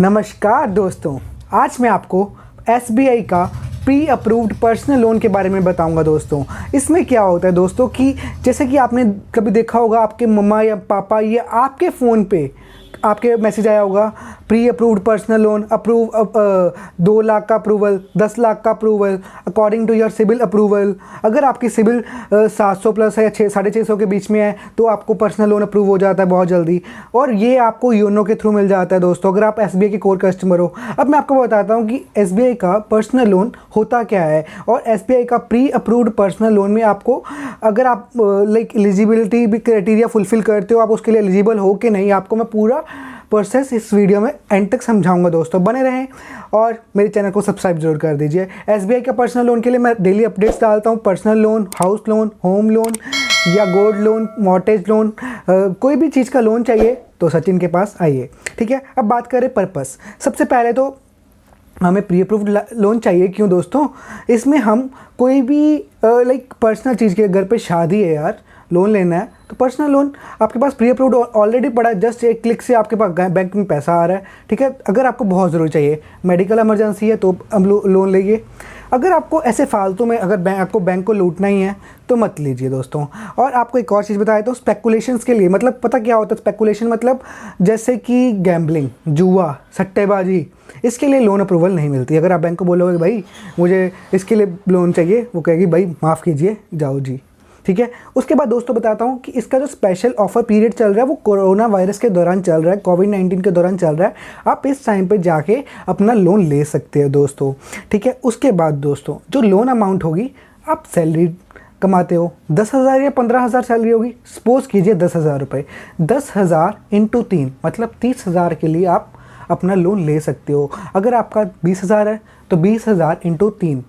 नमस्कार दोस्तों, आज मैं आपको एसबीआई का प्री अप्रूव्ड पर्सनल लोन के बारे में बताऊंगा दोस्तों। इसमें क्या होता है दोस्तों कि जैसे कि आपने कभी देखा होगा आपके मम्मा या पापा या आपके फ़ोन पे आपके मैसेज आया होगा pre approved personal loan approve 2 lakh का अप्रूवल, 10 लाख का approval according to your CIBIL approval. अगर आपकी सिबिल 700 प्लस है या 650 के बीच में है तो आपको पर्सनल लोन अप्रूव हो जाता है बहुत जल्दी, और ये आपको योनो के थ्रू मिल जाता है दोस्तों अगर आप एसबीआई के कोर कस्टमर हो। अब मैं आपको बताता हूँ कि एसबीआई का पर्सनल लोन होता क्या है, और एसबीआई का प्री अप्रूव्ड पर्सनल लोन में आपको अगर आप एलिजिबिलिटी भी क्राइटेरिया फुलफिल करते हो, आप उसके लिए एलिजिबल हो कि नहीं, आपको मैं पूरा प्रोसेस इस वीडियो में एंड तक समझाऊंगा दोस्तों। बने रहें और मेरे चैनल को सब्सक्राइब जरूर कर दीजिए। एसबीआई का पर्सनल लोन के लिए मैं डेली अपडेट्स डालता हूं। Personal loan, house loan, home loan या गोल्ड लोन, मॉर्टगेज लोन, कोई भी चीज़ का लोन चाहिए तो सचिन के पास आइए। ठीक है, अब बात करें पर्पस। सबसे पहले तो हमें प्री अप्रूव्ड लोन चाहिए। क्यों दोस्तों? इसमें हम कोई भी पर्सनल चीज़ के, घर पे शादी है यार, लोन लेना है तो पर्सनल लोन आपके पास प्री अप्रूव्ड ऑलरेडी पड़ा है, जस्ट एक क्लिक से आपके पास बैंक में पैसा आ रहा है। ठीक है, अगर आपको बहुत ज़रूरी चाहिए, मेडिकल इमरजेंसी है तो अब लोन लीजिए। अगर आपको ऐसे फालतू में अगर आपको बैंक को लूटना ही है तो मत लीजिए दोस्तों। और आपको एक और चीज़ बताया तो स्पेकुलेशंस के लिए, मतलब पता क्या होता है स्पेकुलेशन, मतलब जैसे कि गैम्बलिंग, जुआ, सट्टेबाजी, इसके लिए लोन अप्रूवल नहीं मिलती। अगर आप बैंक को बोलोगे भाई मुझे इसके लिए लोन चाहिए, वो कहेगी भाई माफ़ कीजिए, जाओ जी। ठीक है, उसके बाद दोस्तों बताता हूँ कि इसका जो स्पेशल ऑफर पीरियड चल रहा है वो कोरोना वायरस के दौरान चल रहा है, कोविड-19 के दौरान चल रहा है। आप इस टाइम पे जाके अपना लोन ले सकते हो दोस्तों। ठीक है, उसके बाद दोस्तों जो लोन अमाउंट होगी, आप सैलरी कमाते हो 10,000 या 15,000 सैलरी होगी, सपोज कीजिए 10,000 रुपये, 10,000 इंटू 3 मतलब 30,000 के लिए आप अपना लोन ले सकते हो। अगर आपका 20,000 है तो 20,000 इंटू 3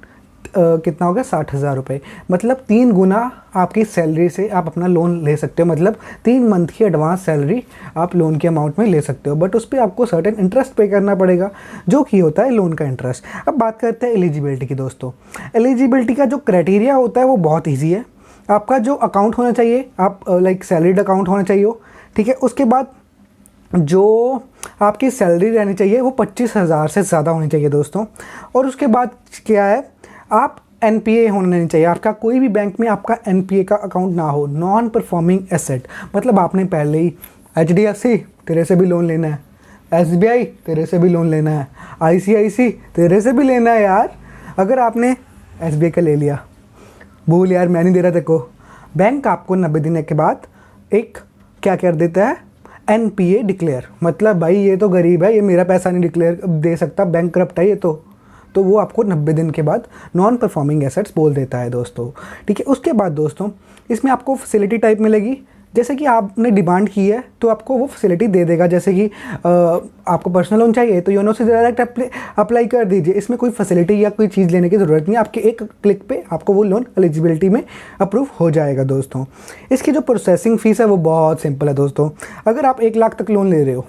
कितना होगा? 60,000 रुपये, मतलब 3 गुना आपकी सैलरी से आप अपना लोन ले सकते हो। मतलब 3 मंथ की एडवांस सैलरी आप लोन के अमाउंट में ले सकते हो, बट उस पर आपको सर्टेन इंटरेस्ट पे करना पड़ेगा जो कि होता है लोन का इंटरेस्ट। अब बात करते हैं एलिजिबिलिटी की दोस्तों। एलिजिबिलिटी का जो क्राइटेरिया होता है वो बहुत ईजी है। आपका जो अकाउंट होना चाहिए, आप सैलरीड अकाउंट होना चाहिए। ठीक है, उसके बाद जो आपकी सैलरी रहनी चाहिए वो 25,000 से ज़्यादा होनी चाहिए दोस्तों। और उसके बाद क्या है, आप एनपीए होना नहीं चाहिए। आपका कोई भी बैंक में आपका एनपीए का अकाउंट ना हो, नॉन परफॉर्मिंग एसेट, मतलब आपने पहले ही एचडीएफसी तेरे से भी लोन लेना है, एसबीआई तेरे से भी लोन लेना है, आईसीआईसी तेरे से भी लेना है यार। अगर आपने एसबीआई का ले लिया, भूल यार मैं नहीं दे रहा देखो, बैंक आपको 90 दिन के बाद एक क्या कर देता है, एनपीए डिक्लेयर, मतलब भाई ये तो गरीब है, ये मेरा पैसा नहीं डिक्लेयर दे सकता, बैंक करप्ट है ये तो वो आपको 90 दिन के बाद नॉन परफॉर्मिंग एसेट्स बोल देता है दोस्तों। ठीक है, उसके बाद दोस्तों इसमें आपको फैसिलिटी टाइप मिलेगी। जैसे कि आपने डिमांड की है तो आपको वो फैसिलिटी दे देगा। जैसे कि आपको पर्सनल लोन चाहिए तो योनो से डायरेक्ट अप्लाई कर दीजिए। इसमें कोई फैसिलिटी या कोई चीज़ लेने की ज़रूरत नहीं है, आपके एक क्लिक पे आपको वो लोन एलिजिबिलिटी में अप्रूव हो जाएगा दोस्तों। इसकी जो प्रोसेसिंग फ़ीस है वो बहुत सिंपल है दोस्तों। अगर आप 1 लाख तक लोन ले रहे हो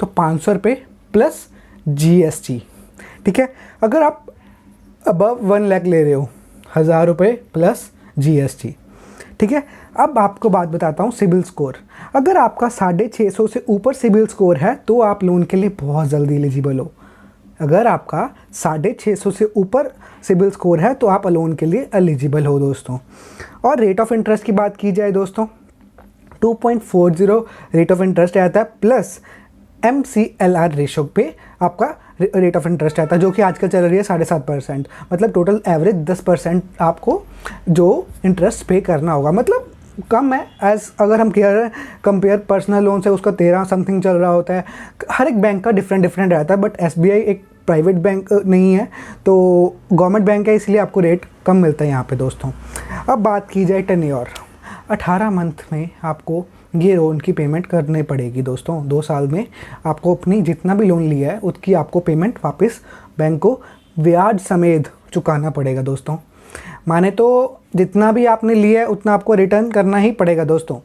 तो 500 रुपये प्लस जीएसटी। ठीक है, अगर आप अबव 1 लाख ले रहे हो 1,000 रुपये प्लस जीएसटी। ठीक है, अब आपको बात बताता हूँ सिबिल स्कोर। अगर आपका 650 से ऊपर सिबिल स्कोर है तो आप लोन के लिए बहुत जल्दी एलिजिबल हो। अगर आपका 650 से ऊपर सिबिल स्कोर है तो आप लोन के लिए एलिजिबल हो दोस्तों। और रेट ऑफ इंटरेस्ट की बात की जाए दोस्तों, 2.40 रेट ऑफ इंटरेस्ट आता है, प्लस MCLR रेशो पे आपका रेट ऑफ इंटरेस्ट आता है, जो कि आजकल चल रही है 7.5%। मतलब टोटल एवरेज 10% आपको जो इंटरेस्ट पे करना होगा, मतलब कम है। एज अगर हम कंपेयर पर्सनल लोन से उसका 13 समथिंग चल रहा होता है। हर एक बैंक का डिफरेंट रहता है, बट एसबीआई एक प्राइवेट बैंक नहीं है तो गवर्नमेंट बैंक है, इसलिए आपको रेट कम मिलता है यहाँ पे दोस्तों। अब बात की जाए टेन्योर, 18 मंथ में आपको ये लोन की पेमेंट करनी पड़ेगी दोस्तों। 2 साल में आपको अपनी जितना भी लोन लिया है उसकी आपको पेमेंट वापस बैंक को ब्याज समेत चुकाना पड़ेगा दोस्तों। माने तो जितना भी आपने लिया है उतना आपको रिटर्न करना ही पड़ेगा दोस्तों।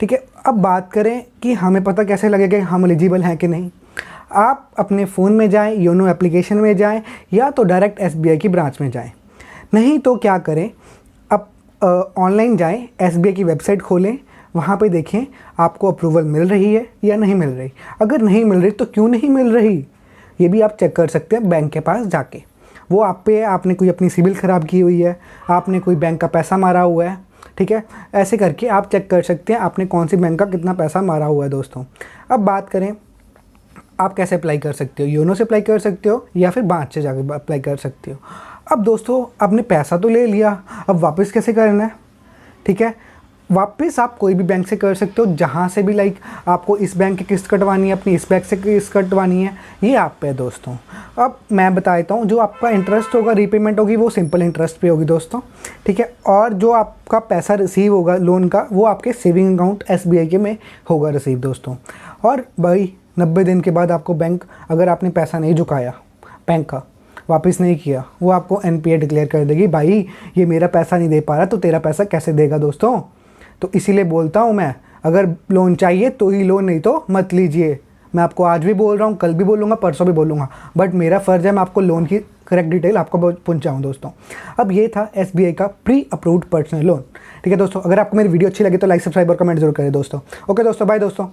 ठीक है, अब बात करें कि हमें पता कैसे लगेगा हम एलिजिबल हैं कि नहीं। आप अपने फ़ोन में जाएं, योनो एप्लीकेशन में जाएं, या तो डायरेक्ट एसबीआई की ब्रांच में जाएं। नहीं तो क्या करें, अब ऑनलाइन जाएं, एसबीआई की वेबसाइट खोलें, वहाँ पे देखें आपको अप्रूवल मिल रही है या नहीं मिल रही। अगर नहीं मिल रही तो क्यों नहीं मिल रही, ये भी आप चेक कर सकते हैं बैंक के पास जाके। वो आप पे, आपने कोई अपनी सिबिल ख़राब की हुई है, आपने कोई बैंक का पैसा मारा हुआ है, ठीक है, ऐसे करके आप चेक कर सकते हैं आपने कौन सी बैंक का कितना पैसा मारा हुआ है दोस्तों। अब बात करें आप कैसे अप्लाई कर सकते हो, योनो से अप्लाई कर सकते हो या फिर ब्रांच से जाकर अप्लाई कर सकते हो। अब दोस्तों आपने पैसा तो ले लिया, अब वापस कैसे करना है, ठीक है, वापस आप कोई भी बैंक से कर सकते हो, जहाँ से भी लाइक आपको इस बैंक की किस्त कटवानी है, अपनी इस बैंक से किस्त कटवानी है, ये आप पे है दोस्तों। अब मैं बता देता हूँ, जो आपका इंटरेस्ट होगा, रीपेमेंट होगी, वो सिंपल इंटरेस्ट पे होगी दोस्तों, ठीक है, और जो आपका पैसा रिसीव होगा लोन का, वो आपके सेविंग अकाउंट SBI के में होगा रिसीव दोस्तों। और भाई 90 दिन के बाद आपको बैंक, अगर आपने पैसा नहीं चुकाया बैंक का, वापस नहीं किया, वो आपको NPA डिक्लेयर कर देगी, भाई ये मेरा पैसा नहीं दे पा रहा तो तेरा पैसा कैसे देगा दोस्तों। तो इसीलिए बोलता हूँ मैं, अगर लोन चाहिए तो ही लोन, नहीं तो मत लीजिए। मैं आपको आज भी बोल रहा हूँ, कल भी बोलूँगा, परसों भी बोलूँगा, बट मेरा फ़र्ज़ है मैं आपको लोन की करेक्ट डिटेल आपको पहुँचाऊँ दोस्तों। अब ये था SBI का प्री अप्रूव्ड पर्सनल लोन, ठीक है दोस्तों। अगर आपको मेरी वीडियो अच्छी लगी तो लाइक, सब्सक्राइब और कमेंट जरूर करें दोस्तों। ओके दोस्तों, बाय दोस्तों।